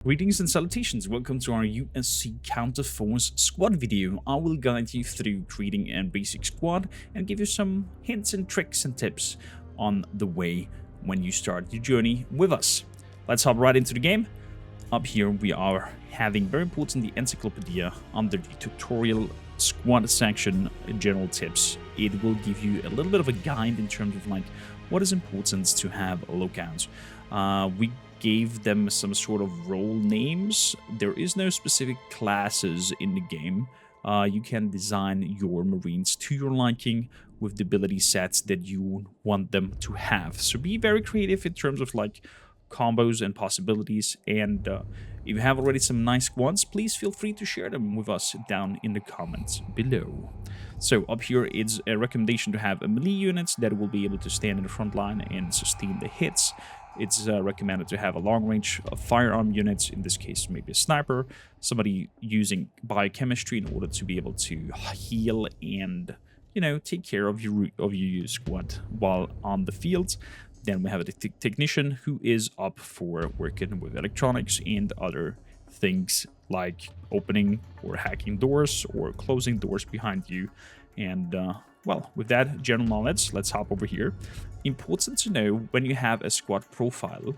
Greetings and salutations, welcome to our USC Counterforce squad video. I will guide you through creating a basic squad and give you some hints and tricks and tips on the way when you start your journey with us. Let's hop right into the game. Up here we are having, very important, the encyclopedia under the tutorial squad section, general tips. It will give you a little bit of a guide in terms of like what is important to have a lookout. We gave them some sort of role names. There is no specific classes in the game. You can design your Marines to your liking with the ability sets that you want them to have. So be very creative in terms of like combos and possibilities. And if you have already some nice squads, please feel free to share them with us down in the comments below. So up here, it's a recommendation to have a melee unit that will be able to stand in the front line and sustain the hits. It's recommended to have a long-range firearm unit, in this case maybe a sniper, somebody using biochemistry in order to be able to heal and, you know, take care of your squad while on the field. Then we have a technician who is up for working with electronics and other things like opening or hacking doors or closing doors behind you. And well, with that general knowledge, let's hop over here. Important to know, when you have a squad profile,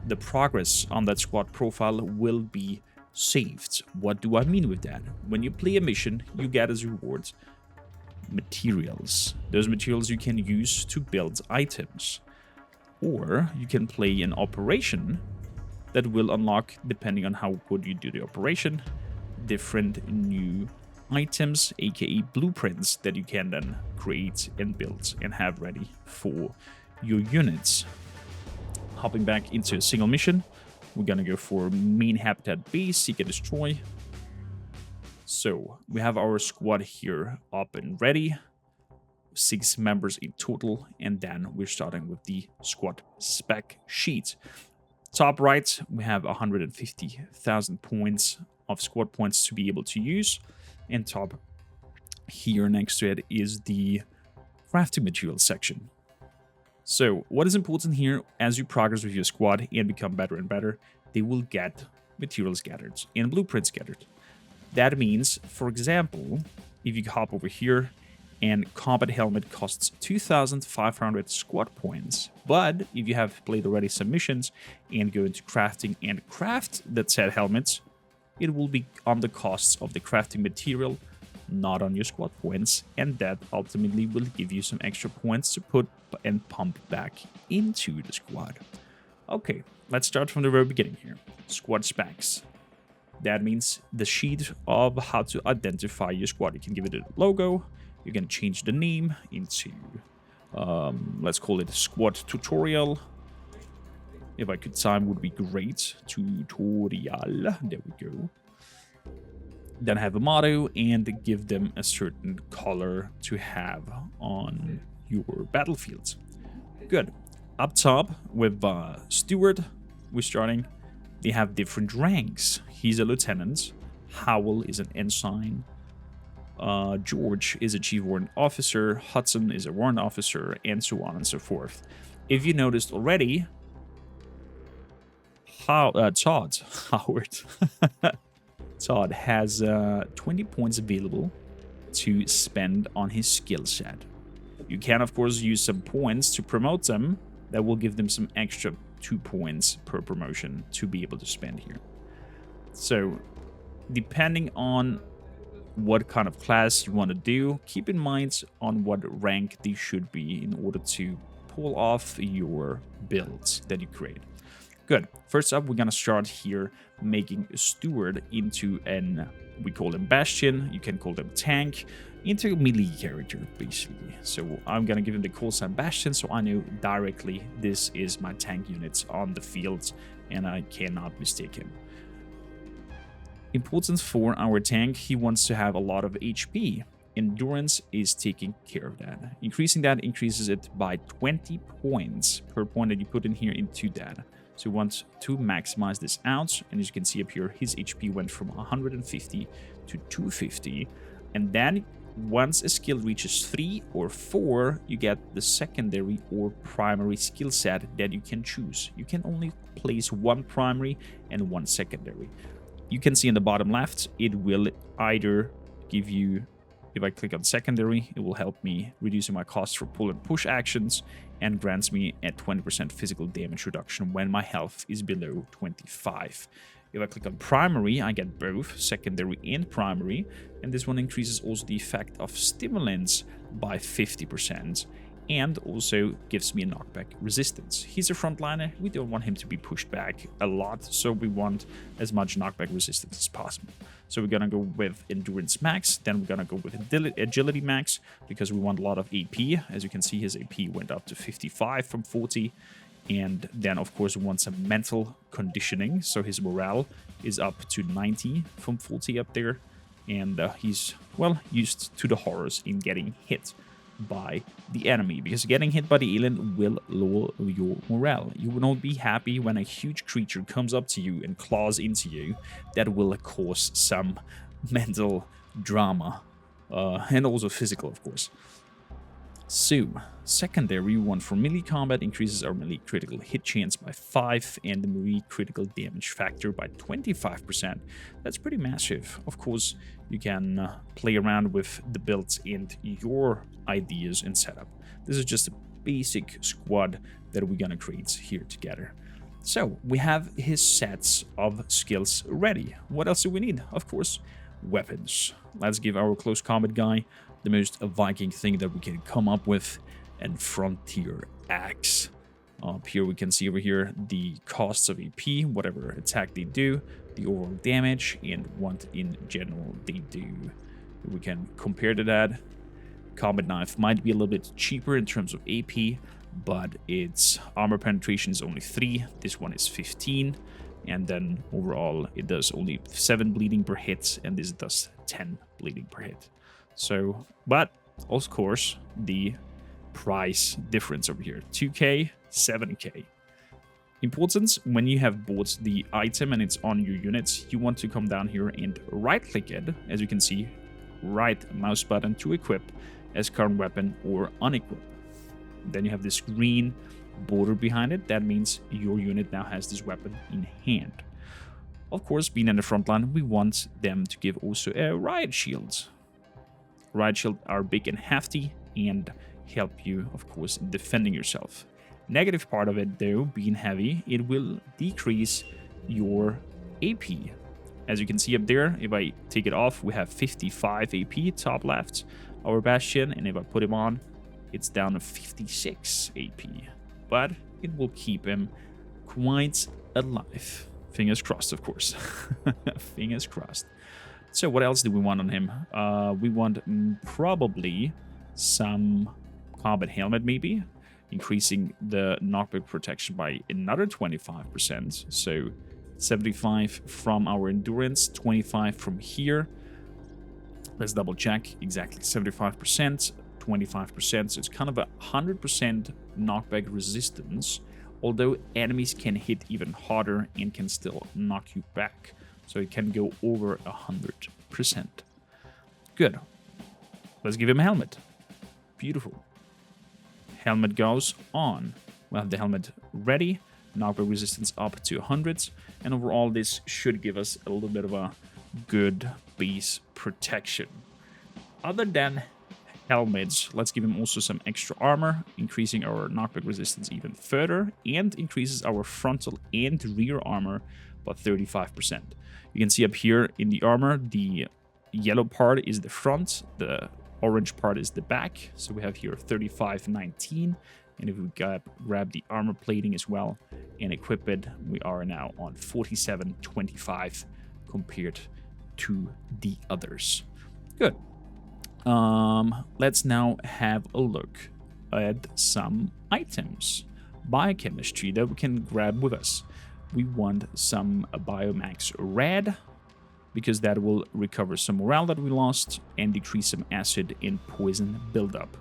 the progress on that squad profile will be saved. What do I mean with that? When you play a mission, you get as reward materials. Those materials you can use to build items. Or you can play an operation that will unlock, depending on how good you do the operation, different new items, aka blueprints, that you can then create and build and have ready for your units. Hopping back into a single mission, we're gonna go for main habitat base, seek and destroy. So we have our squad here up and ready, 6 members in total, and then we're starting with the squad spec sheet. Top right, we have 150,000 points of squad points to be able to use. And top here next to it is the crafting materials section. So what is important here, as you progress with your squad and become better and better, they will get materials gathered and blueprints gathered. That means, for example, if you hop over here, and combat helmet costs 2,500 squad points. But if you have played already some missions and go into crafting and craft that said helmets, it will be on the costs of the crafting material, not on your squad points, and that ultimately will give you some extra points to put and pump back into the squad. Okay, let's start from the very beginning here. Squad specs. That means the sheet of how to identify your squad. You can give it a logo. You can change the name into, let's call it squad tutorial. If I could time, would be great. Tutorial. There we go. Then have a motto and give them a certain color to have on your battlefields. Good. Up top with Steward, we're starting. They have different ranks. He's a lieutenant. Howell is an ensign. George is a chief warrant officer, Hudson is a warrant officer, and so on and so forth. If you noticed already, Todd has 20 points available to spend on his skill set. You can, of course, use some points to promote them. That will give them some extra 2 points per promotion to be able to spend here. So, depending on what kind of class you want to do, keep in mind on what rank they should be in order to pull off your builds that you create. Good. First up, we're gonna start here making a steward into we call him Bastion, you can call them tank, into a melee character basically. So I'm gonna give him the call sign Bastion, so I know directly this is my tank unit on the field and I cannot mistake him. Important for our tank, he wants to have a lot of HP. Endurance is taking care of that. Increasing that increases it by 20 points per point that you put in here into that. So we want to maximize this out, and as you can see up here, his HP went from 150 to 250. And then Once a skill reaches 3 or 4, you get the secondary or primary skill set that you can choose. You can only place 1 primary and 1 secondary. You can see in the bottom left, it will either give you, if I click on secondary, it will help me reducing my costs for pull and push actions and grants me a 20% physical damage reduction when my health is below 25. If I click on primary, I get both secondary and primary, and this one increases also the effect of stimulants by 50%, and also gives me a knockback resistance. He's a frontliner, we don't want him to be pushed back a lot, so we want as much knockback resistance as possible. So we're gonna go with endurance max, then we're gonna go with agility max, because we want a lot of AP. As you can see, his AP went up to 55 from 40. And then, of course, we want some mental conditioning. So his morale is up to 90 from 40 up there. And he's, well, used to the horrors in getting hit by the enemy. Because getting hit by the alien will lower your morale. You will not be happy when a huge creature comes up to you and claws into you. That will cause some mental drama. And also physical, of course. So, secondary one for melee combat increases our melee critical hit chance by 5 and the melee critical damage factor by 25%. That's pretty massive. Of course, you can play around with the builds and your ideas and setup. This is just a basic squad that we're gonna create here together. So, we have his sets of skills ready. What else do we need? Of course, weapons. Let's give our close combat guy the most Viking thing that we can come up with, and Frontier Axe. Up here we can see over here the costs of AP, whatever attack they do, the overall damage, and what in general they do. We can compare to that. Combat knife might be a little bit cheaper in terms of AP, but its armor penetration is only 3, this one is 15, and then overall it does only 7 bleeding per hit, and this does 10 bleeding per hit. So, but of course, the price difference over here, 2k, 7k. Importance, when you have bought the item and it's on your units, you want to come down here and right click it, as you can see, right mouse button to equip as current weapon or unequip. Then you have this green border behind it, that means your unit now has this weapon in hand. Of course, being in the front line, we want them to give also a riot shield. Riot shield are big and hefty and help you, of course, in defending yourself. Negative part of it, though, being heavy, it will decrease your AP. As you can see up there, if I take it off, we have 55 AP, top left, our Bastion, and if I put him on, it's down to 56 AP. But it will keep him quite alive. Fingers crossed, of course. Fingers crossed. So what else do we want on him? We want probably some combat helmet, maybe. Increasing the knockback protection by another 25%. So 75 from our endurance, 25 from here. Let's double check. Exactly 75%, 25%. So it's kind of a 100% knockback resistance. Although enemies can hit even harder and can still knock you back. So it can go over 100%. Good. Let's give him a helmet. Beautiful. Helmet goes on. We'll have the helmet ready. Knockback resistance up to 100. And overall, this should give us a little bit of a good base protection. Other than helmets, let's give him also some extra armor, increasing our knockback resistance even further, and increases our frontal and rear armor by 35%. You can see up here in the armor, the yellow part is the front, the orange part is the back. So we have here 3519, and if we grab the armor plating as well and equip it, we are now on 4725 compared to the others. Good. Let's now have a look at some items. Biochemistry that we can grab with us. We want some Biomax Red, because that will recover some morale that we lost and decrease some acid and poison buildup.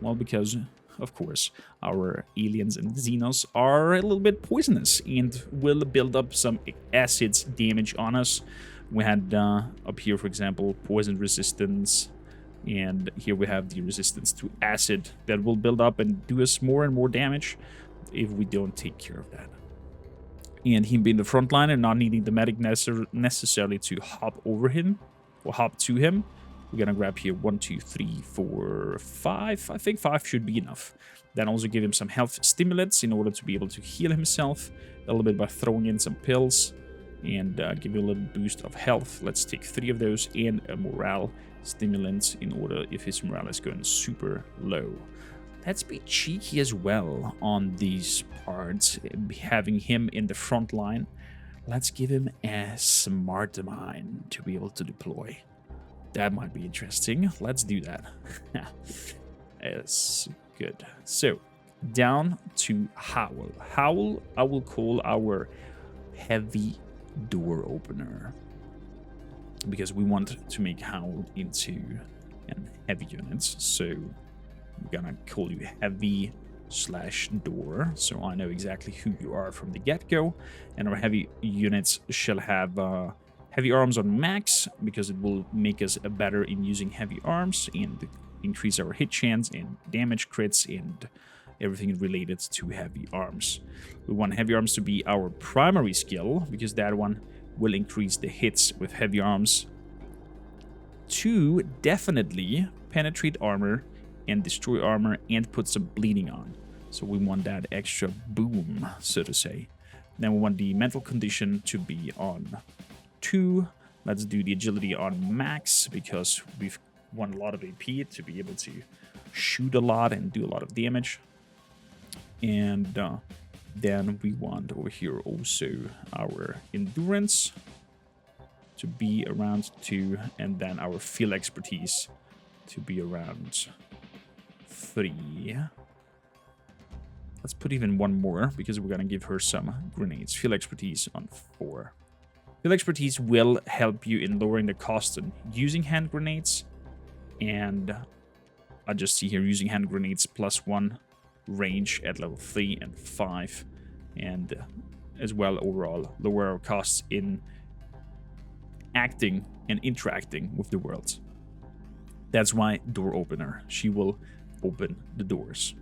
Well, because, of course, our aliens and Xenos are a little bit poisonous and will build up some acids damage on us. We had up here, for example, poison resistance, And here we have the resistance to acid that will build up and do us more and more damage if we don't take care of that. And him being the front line and not needing the medic necessarily to hop over him or hop to him, we're gonna grab here 1, 2, 3, 4, 5. I think 5 should be enough. Then also give him some health stimulants in order to be able to heal himself a little bit by throwing in some pills and give you a little boost of health. Let's take 3 of those and a morale stimulant in order if his morale is going super low. Let's be cheeky as well on these parts, having him in the front line. Let's give him a smart mine to be able to deploy. That might be interesting. Let's do that. Yes, good. So, down to Howl. Howl, I will call our heavy door opener, because we want to make Howl into heavy units. So, we're gonna call you heavy/door, so I know exactly who you are from the get-go. And our heavy units shall have heavy arms on max, because it will make us better in using heavy arms and increase our hit chance and damage crits and everything related to heavy arms. We want heavy arms to be our primary skill, because that one will increase the hits with heavy arms. 2, definitely penetrate armor and destroy armor and put some bleeding on. So we want that extra boom, so to say. Then we want the mental condition to be on 2. Let's do the agility on max, because we've won a lot of AP to be able to shoot a lot and do a lot of damage. And then we want over here also our endurance to be around 2, and then our field expertise to be around 3. Let's put even one more, because we're gonna give her some grenades. Field expertise on 4. Field expertise will help you in lowering the cost of using hand grenades, and I just see here using hand grenades +1 range at level 3 and 5, and as well overall lower our costs in acting and interacting with the world. That's why door opener. She will open the doors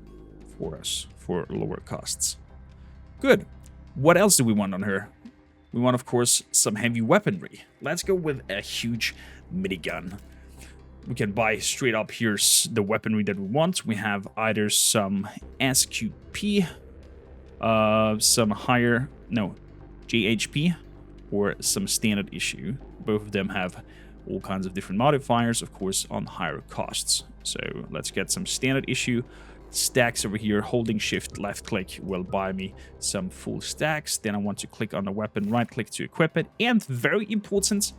for us for lower costs. Good. What else do we want on her? We want, of course, some heavy weaponry. Let's go with a huge minigun. We can buy straight up here's the weaponry that we want. We have either some SQP, some higher, no, JHP, or some standard issue. Both of them have all kinds of different modifiers, of course, on higher costs. So let's get some standard issue stacks over here. Holding shift left click will buy me some full stacks. Then I want to click on the weapon, right click to equip it, and very important,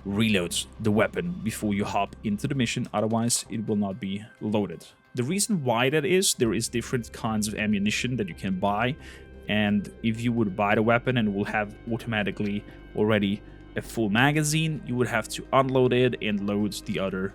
reload the weapon before you hop into the mission, otherwise it will not be loaded. The reason why that is, there is different kinds of ammunition that you can buy, and if you would buy the weapon and it will have automatically already a full magazine, you would have to unload it and load the other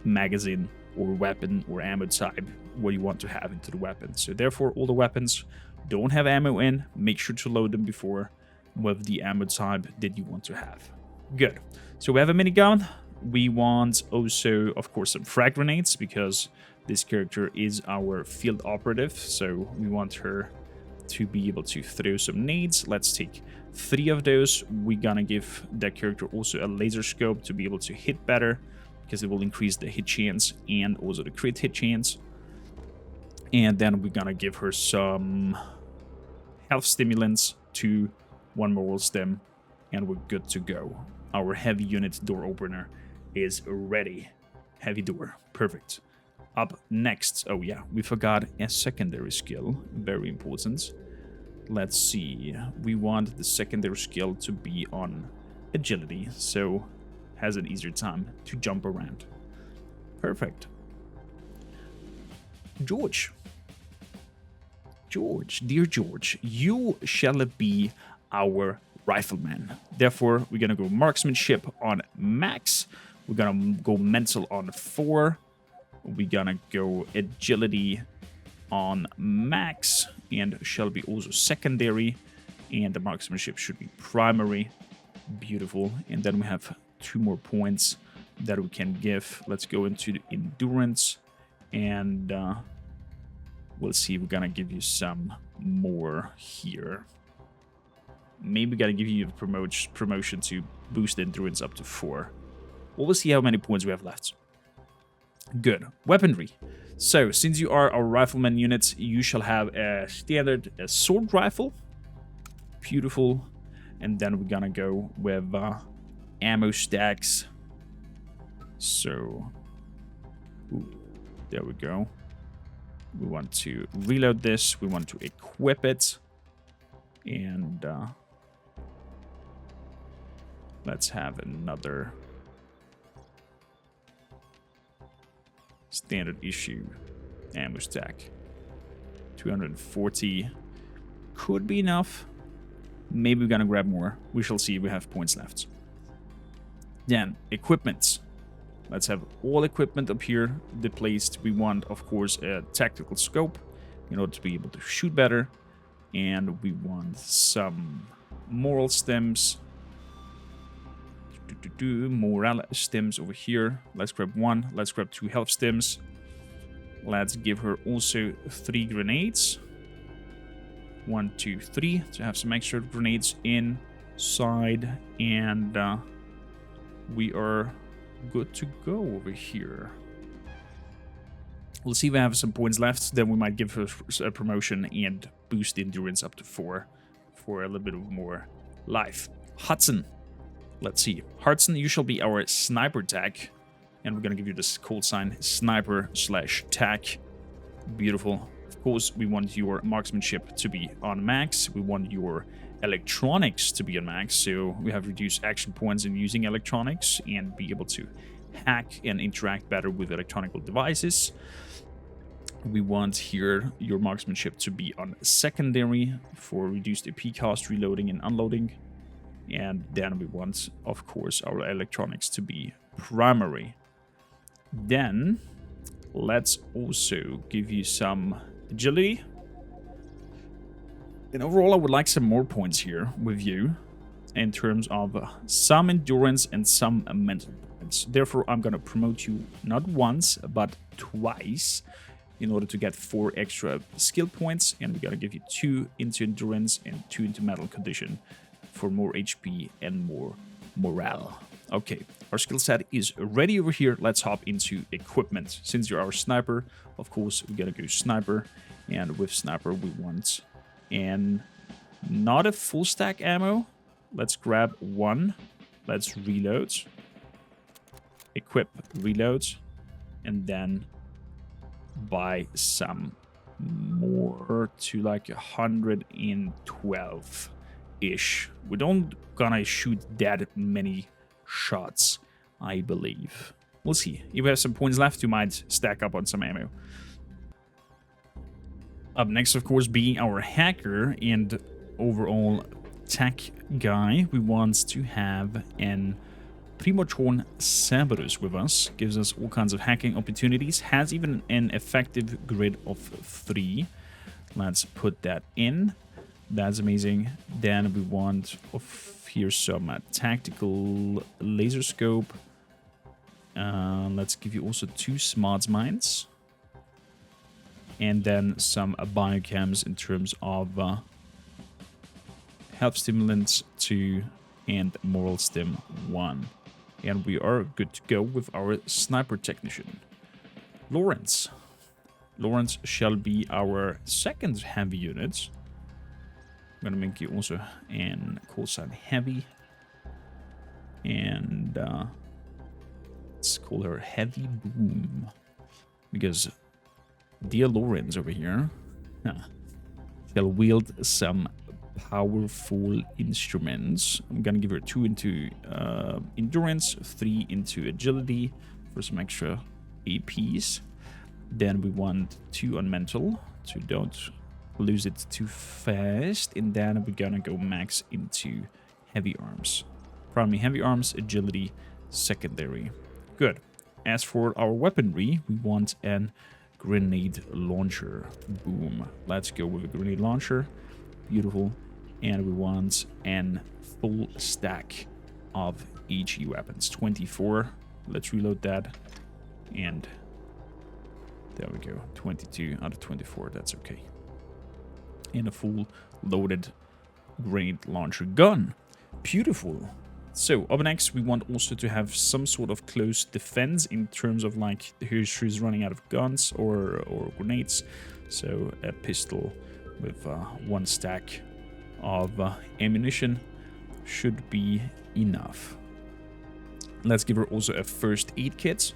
magazine or weapon or ammo type what you want to have into the weapon. So therefore, all the weapons don't have ammo in. Make sure to load them before with the ammo type that you want to have. Good. So we have a minigun. We want also, of course, some frag grenades, because this character is our field operative. So we want her to be able to throw some nades. Let's take 3 of those. We're gonna give that character also a laser scope to be able to hit better, because it will increase the hit chance and also the crit hit chance. And then we're gonna give her some health stimulants to 1 moral stem, and we're good to go. Our heavy unit door opener is ready. Heavy door, perfect. Up next, oh yeah, we forgot a secondary skill, very important. Let's see, we want the secondary skill to be on agility, so has an easier time to jump around. Perfect. George, dear George, you shall be our rifleman. Therefore, we're gonna go marksmanship on max. We're gonna go mental on 4. We're gonna go agility on max, and shall be also secondary, and the marksmanship should be primary. Beautiful. And then we have 2 more points that we can give. Let's go into the endurance, and we'll see. We're gonna give you some more here. Maybe gotta give you a promotion to boost endurance up to 4. We'll see how many points we have left. Good. Weaponry. So, since you are our rifleman unit, you shall have a standard assault rifle. Beautiful. And then we're gonna go with ammo stacks. So, there we go. We want to reload this. We want to equip it. And let's have another standard issue ammo stack. 240 could be enough. Maybe we're gonna grab more. We shall see. We have points left. Then equipment. Let's have all equipment up here placed. We want, of course, a tactical scope in order to be able to shoot better. And we want some moral stems. Morale stems over here. Let's grab 1. Let's grab 2 health stems. Let's give her also 3 grenades. 1, 2, 3 to have some extra grenades inside. And we are good to go over here. We'll see if we have some points left. Then we might give her a promotion and boost the endurance up to 4 for a little bit of more life. Hudson. Let's see. Hudson, you shall be our sniper tech. And we're going to give you this call sign, sniper/tac. Beautiful. Of course, we want your marksmanship to be on max. We want your electronics to be on max. So we have reduced action points in using electronics and be able to hack and interact better with electronic devices. We want here your marksmanship to be on secondary for reduced AP cost, reloading and unloading. And then we want, of course, our electronics to be primary. Then let's also give you some agility. And overall, I would like some more points here with you in terms of some endurance and some mental points. Therefore, I'm going to promote you not once, but twice in order to get 4 extra skill points. And we're going to give you 2 into endurance and 2 into mental condition for more HP and more morale. Okay, our skill set is ready over here. Let's hop into equipment. Since you're our sniper, of course, we gotta go sniper. And with sniper, we want not a full stack ammo. Let's grab 1. Let's reload. Equip, reload. And then buy some more to like 112-ish. We don't gonna shoot that many shots, I believe. We'll see. If we have some points left, you might stack up on some ammo. Up next, of course, being our hacker and overall tech guy, we want to have an Primotron Cerberus with us. Gives us all kinds of hacking opportunities. Has even an effective grid of 3. Let's put that in. That's amazing. Then we want here some tactical laser scope. Let's give you also 2 smart mines. And then some biochems in terms of health stimulants 2 and moral stim 1. And we are good to go with our sniper technician. Lawrence. Lawrence shall be our second heavy unit. I'm gonna make you also an call sign heavy. And let's call her Heavy Boom. Because dear Lawrence over here shall wield some powerful instruments. I'm gonna give her 2 into endurance, 3 into agility for some extra APs. Then we want 2 on mental, so don't lose it too fast. And then we're gonna go max into heavy arms. Primary heavy arms, agility, secondary. Good. As for our weaponry, we want an grenade launcher. Boom. Let's go with a grenade launcher. Beautiful. And we want an full stack of HE weapons. 24. Let's reload that. And there we go. 22 out of 24. That's okay. And a full loaded grenade launcher gun. Beautiful. So up next, we want also to have some sort of close defense in terms of like who's running out of guns or grenades. So a pistol with one stack of ammunition should be enough. Let's give her also a first aid kit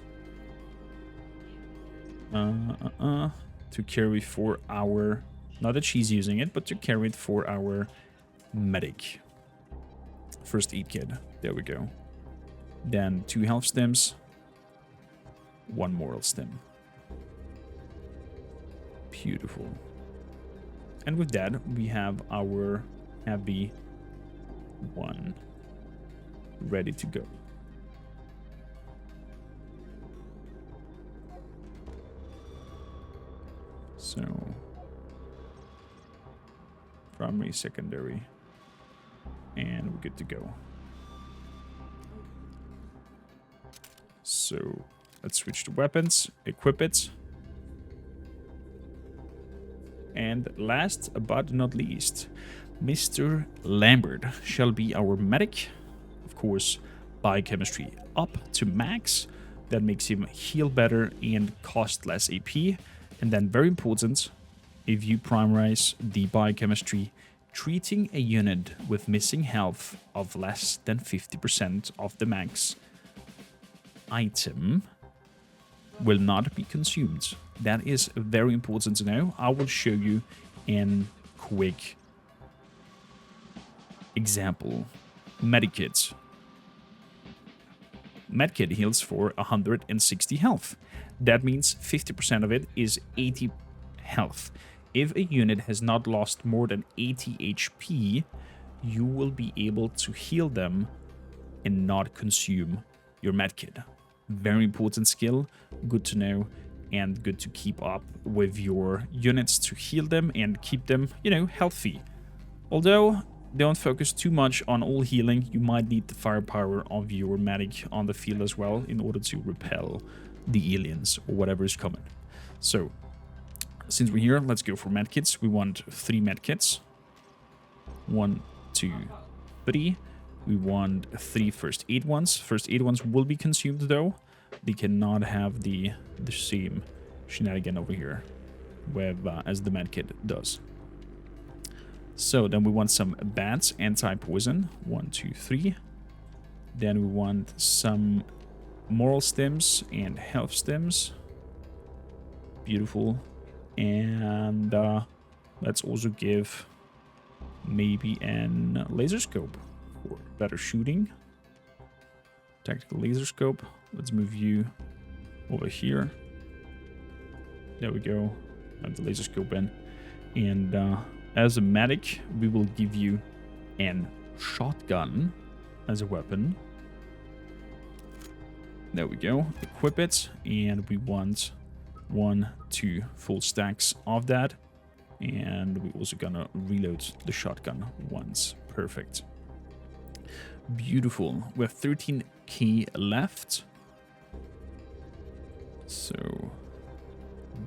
to carry for our, not that she's using it, but to carry it for our medic. First aid kit. There we go. Then 2 health stems, 1 moral stem. Beautiful. And with that, we have our heavy one ready to go. So, primary, secondary, and we're good to go. So, let's switch to weapons, equip it. And last but not least, Mr. Lambert shall be our medic. Of course, biochemistry up to max. That makes him heal better and cost less AP. And then very important, if you primarize the biochemistry, treating a unit with missing health of less than 50% of the max item will not be consumed. That is very important to know. I will show you in quick example. Medikit. Medkit heals for 160 health. That means 50% of it is 80 health. If a unit has not lost more than 80 HP, you will be able to heal them and not consume your medkit. Very important skill, good to know, and good to keep up with your units to heal them and keep them, you know, healthy. Although, don't focus too much on all healing. You might need the firepower of your medic on the field as well in order to repel the aliens or whatever is coming. So, since we're here, let's go for medkits. We want 3 medkits. 1, 2, 3. We want 3 first aid ones. First aid ones will be consumed though. They cannot have the same shenanigan over here with, as the medkit does. So then we want some bats, anti-poison. 1, 2, 3. Then we want some moral stems and health stems. Beautiful. And let's also give maybe an laser scope for better shooting. Tactical laser scope. Let's move you over here. There we go. Have the laser scope in. And as a medic, we will give you an shotgun as a weapon. There we go. Equip it. And we want 1, 2 full stacks of that. And we're also gonna reload the shotgun once. Perfect. Beautiful. We have 13k left. So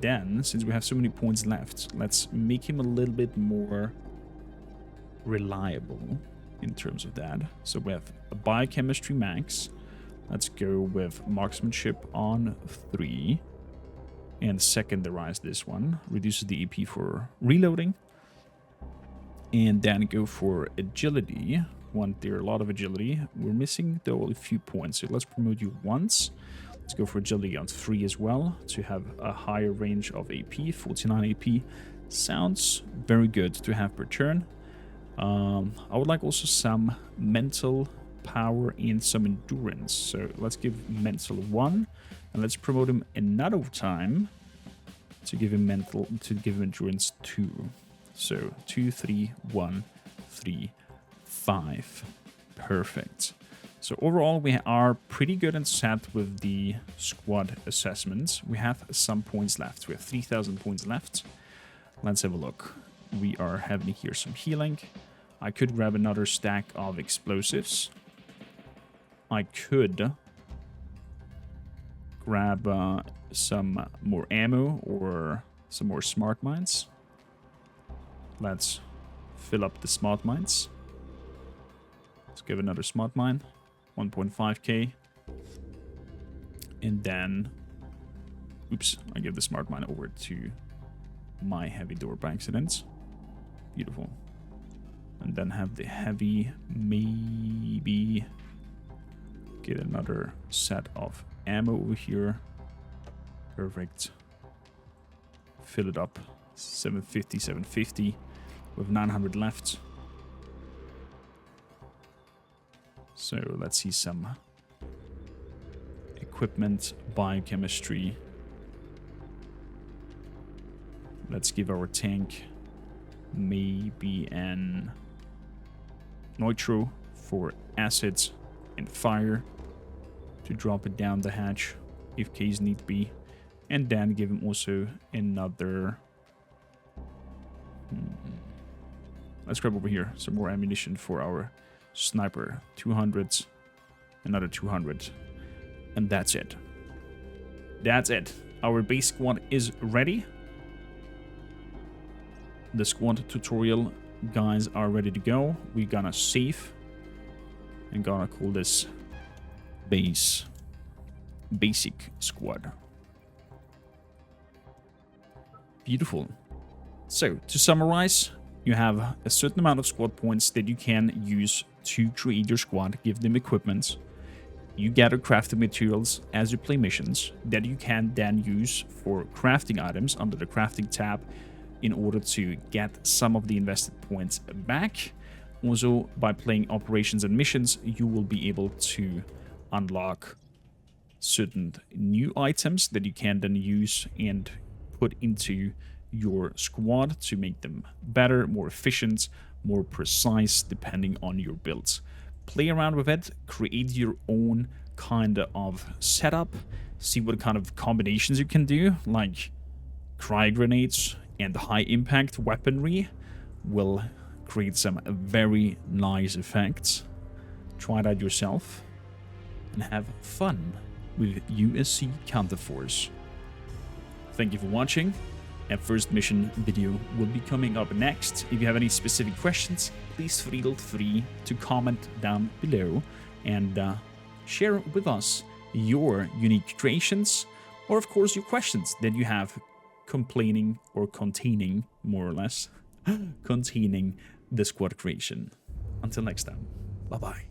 then, since we have so many points left, let's make him a little bit more reliable in terms of that. So we have a biochemistry max. Let's go with marksmanship on 3. And secondarize this one. Reduces the EP for reloading. And then go for agility. Want there a lot of agility. We're missing though a few points. So let's promote you once. Let's go for agility on 3 as well. To have a higher range of AP. 49 AP. Sounds very good to have per turn. I would like also some mental power and some endurance. So let's give mental 1. And let's promote him another time to give him mental, to give him endurance 2. So 2, 3, 1, 3, 5. Perfect. So overall, we are pretty good and set with the squad assessments. We have some points left. We have 3,000 points left. Let's have a look. We are having here some healing. I could grab another stack of explosives. I could grab some more ammo or some more smart mines. Let's fill up the smart mines. Let's give another smart mine, 1.5k. And then, oops, I give the smart mine over to my heavy door by accident. Beautiful. And then have the heavy, maybe get another set of ammo over here. Perfect. Fill it up. 750, 750 with 900 left. So let's see some equipment, biochemistry. Let's give our tank maybe an nitro for acids and fire to drop it down the hatch if case need be, and then give him also another let's grab over here some more ammunition for our sniper. 200, another 200, and that's it. That's it. Our base squad is ready. The squad tutorial guys are ready to go. We're gonna save and gonna call this basic squad. Beautiful. So to summarize, you have a certain amount of squad points that you can use to create your squad, give them equipment. You gather crafting materials as you play missions that you can then use for crafting items under the crafting tab in order to get some of the invested points back. Also, by playing operations and missions, you will be able to unlock certain new items that you can then use and put into your squad to make them better, more efficient, more precise, depending on your builds. Play around with it, create your own kind of setup, see what kind of combinations you can do, like cryo grenades and high impact weaponry will create some very nice effects. Try it out yourself and have fun with USC Counterforce. Thank you for watching. A first mission video will be coming up next. If you have any specific questions, please feel free to comment down below and share with us your unique creations, or of course your questions that you have complaining or containing, more or less, containing the squad creation. Until next time, bye-bye.